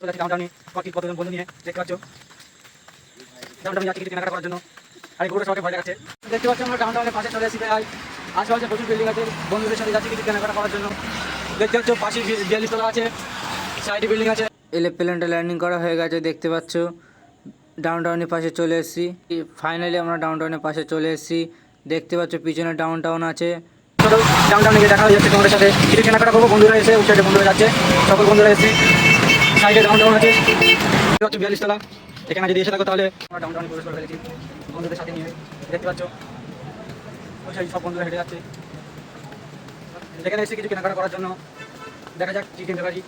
ডাউনটাউনে কতজন বন্ধু নিয়ে দেখতে পাচ্ছ। ডাউনটাউনে যাচ্ছি কিছু কেনাকাটা করার জন্য। আর এই গরুটা সবাইকে ভয় দেখাচ্ছে। দেখতে পাচ্ছ আমরা ডাউনটাউনের পাশে চলে এসেছি। আশেপাশে প্রচুর বিল্ডিং আছে। বন্ধুদের সাথে যাচ্ছি কিছু কেনাকাটা করার জন্য। দেখতে পাচ্ছ পাশে 42 তলা আছে, সাইডে বিল্ডিং আছে। এরোপ্লেনটা ল্যান্ডিং করা হয়ে গেছে দেখতে পাচ্ছ। ডাউনটাউনের পাশে চলে এসেছি। ফাইনালি আমরা ডাউনটাউনের পাশে চলে এসেছি। দেখতে পাচ্ছ পিছনে ডাউনটাউন আছে। ডাউনটাউনে গিয়ে দেখা হয়ে যাচ্ছে তোমাদের সাথে। কিছু কেনাকাটা করবো, বন্ধুরা এসে ওই সাইডে বন্ধুরা যাচ্ছে, সকল বন্ধুরা এসে সাইডে ডাউনটাউন আছে। 42 তলা। এখানে যদি এসে থাকো তাহলে আমরা ডাউনটাউনে প্রবেশ করে ফেলেছি বন্ধুদের সাথে নিয়ে। দেখতে পাচ্ছ ওই সাইড সব বন্ধুরা হেঁটে যাচ্ছে। এখানে এসে কিছু কেনাকাটা করার জন্য। দেখা যাক কি কিনতে পারি।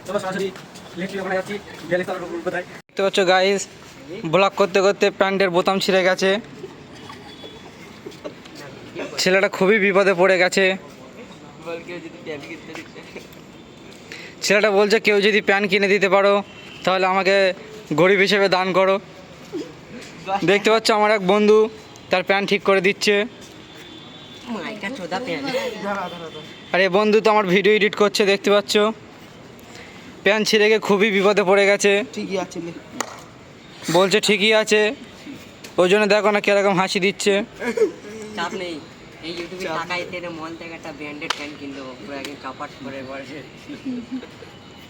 চলো সরাসরি লিফট ওখানে যাচ্ছি। 42 তলার উপর কোথায় দেখতে পাচ্ছ গাইস, ব্লক করতে করতে প্যান্টের বোতাম ছিঁড়ে গেছে। ছেলেটা খুবই বিপদে পড়ে গেছে। ছেলেটা বলছে কেউ যদি প্যান্ট কিনে দিতে পারো তাহলে আমাকে গরিব হিসেবে দান করো। দেখতে পাচ্ছ আমার এক বন্ধু তার প্যান্ট ঠিক করে দিচ্ছে। আর এই বন্ধু তো আমার ভিডিও এডিট করছে দেখতে পাচ্ছ। প্যান্ট ছিঁড়ে গিয়ে খুবই বিপদে পড়ে গেছে। ঠিকই আছে, বলছে ঠিকই আছে, ওই জন্য দেখো না কিরকম হাসি দিচ্ছে। চাপ নেই, এই ইউটিউবে টাকা এতে মল থেকে একটা ব্র্যান্ডেড প্যান্ট কিনতে হবে, পুরো একদম কাপাট করে বসে।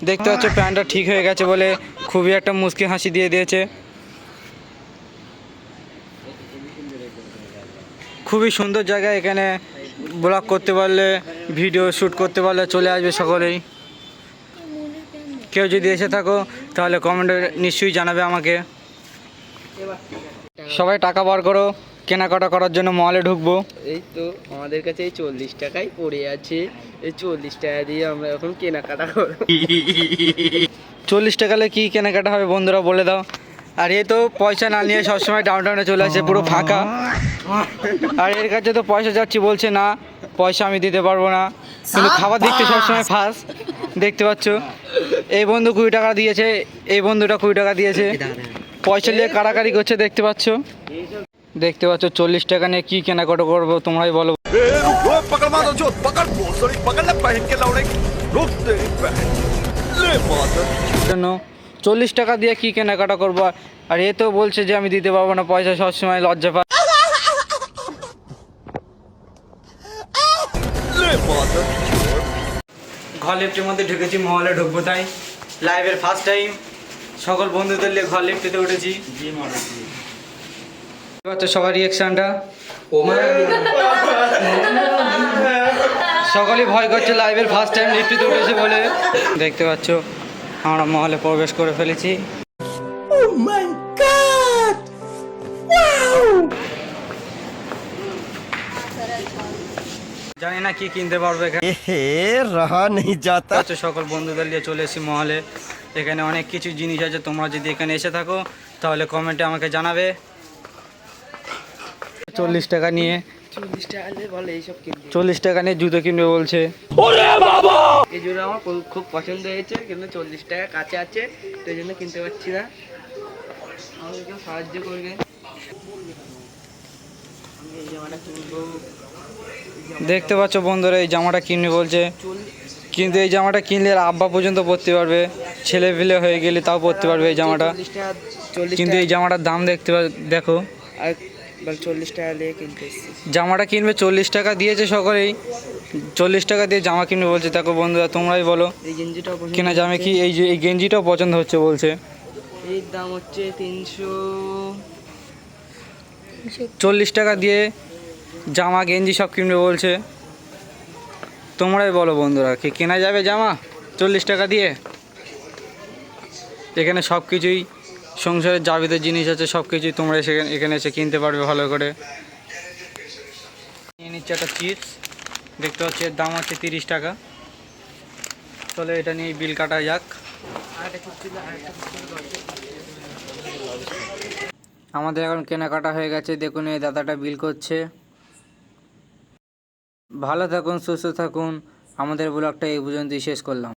দেখতে পাচ্ছ প্যান্টটা ঠিক হয়ে গেছে বলে খুবই একটা মুচকি হাসি দিয়ে দিয়েছে। খুবই সুন্দর জায়গা, এখানে ব্লগ করতে পারলে, ভিডিও শ্যুট করতে পারলে চলে আসবে সকলেই। কেউ যদি এসে থাকো তাহলে কমেন্টে নিশ্চয়ই জানাবে আমাকে। সবাই টাকা বার করো, কেনাকাটা করার জন্য মলে ঢুকবো। এই তো আমাদের কাছে এই 40 টাকাই পড়ে আছে। এই 40 টাকা দিয়ে আমরা এখন কেনাকাটা করব। 40 টাকালে কি কেনাকাটা হবে বন্ধুরা বলে দাও। আর এ তো পয়সা না নিয়ে সবসময় ডাউনটাউনে চলে আসে, পুরো ফাঁকা। আর এর কাছে তো পয়সা যাচ্ছি বলছে না, পয়সা আমি দিতে পারবো না, কিন্তু খাবার দিকতে সবসময় ফার্স্ট। দেখতে পাচ্ছ এই বন্ধু 20 টাকা দিয়েছে, এই বন্ধুটা 20 টাকা দিয়েছে। পয়সা নিয়ে কাড়াকাড়ি করছে দেখতে পাচ্ছ। দেখতে পাচ্ছ 40 টাকা নিয়ে কি কেনাকাটা করবো তোমরাই বলো। জন্য 40 টাকা দিয়ে কি কেনাকাটা করবো। আর এ তো বলছে যে আমি দিতে পারবো না পয়সা, সবসময় লজ্জা পায়। ঘর লিফটের মধ্যে ঢুকেছি, মহলে ঢুকবো তাই লাইভের ফার্স্ট টাইম সকল বন্ধুদের নিয়ে ঘর লিফটেতে উঠেছি। সবার রিয়াকশনটা সকলেই ভয় করছে লাইভের ফার্স্ট টাইম লিফটেতে উঠেছে বলে। দেখতে পাচ্ছ আমরা মহলে প্রবেশ করে ফেলেছি। জানি না কি কিনতে পারবো এখানে, रहा नहीं जाता। সকল বন্ধুদের নিয়ে চলে এসেছি মহলে। এখানে অনেক কিছু জিনিস আছে, তোমরা যদি এখানে এসে থাকো তাহলে কমেন্টে আমাকে জানাবে। 40 টাকা নিয়ে 40 টাকা নিয়ে বলে এইসব কিনতে। 40 টাকা নিয়ে জুতো কিনবে বলছে। এই জন্য আমার খুব পছন্দ হয়েছে, কিন্তু 40 টাকা কাছে আছে, তো এই জন্য কিনতে পারছি না। আমাকে কেউ সাহায্য করবে। আমি এই জামাটা কিনবো। দেখতে পাচ্ছ বন্ধুরা এই জামাটা কিনবে বলছে, কিন্তু এই জামাটা কিনলে আব্বা পর্যন্ত পরতে পারবে, ছেলে ফেলে হয়ে গেলে তাও পরতে পারবে এই জামাটা। 40 কিন্তু এই জামাটার দাম দেখো। আর 40 টাকা দিয়ে কিনতে এসেছি। জামাটা কিনবে 40 টাকা দিয়েছে সকলেই, 40 টাকা দিয়ে জামা কিনবে বলছে। দেখো বন্ধুরা তোমরাই বলো এই গেঞ্জিটাও পছন্দ কেনা জামে কি, এই যে এই গেঞ্জিটাও পছন্দ হচ্ছে বলছে। এর দাম হচ্ছে 40 টাকা দিয়ে জামা গেঞ্জি সব কিনবে বলছে। তোমরাই বলো বন্ধুরা কি কেনা যাবে জামা 40 টাকা দিয়ে। এখানে সব কিছুই সংসারের যাবতীয় জিনিস আছে, সব কিছুই তোমরা এখানে এসে কিনতে পারবে ভালো করে। নিয়ে নিচ্ছে একটা চিপস, দেখতে পাচ্ছি এর দাম হচ্ছে 30 টাকা। চলো এটা নিয়ে বিল কাটা যাক। আমাদের এখন কেনাকাটা হয়ে গেছে, দেখুন এই দাদাটা বিল করছে। ভালো থাকুন, সুস্থ থাকুন। আমাদের ব্লগটা এই পর্যন্তই শেষ করলাম।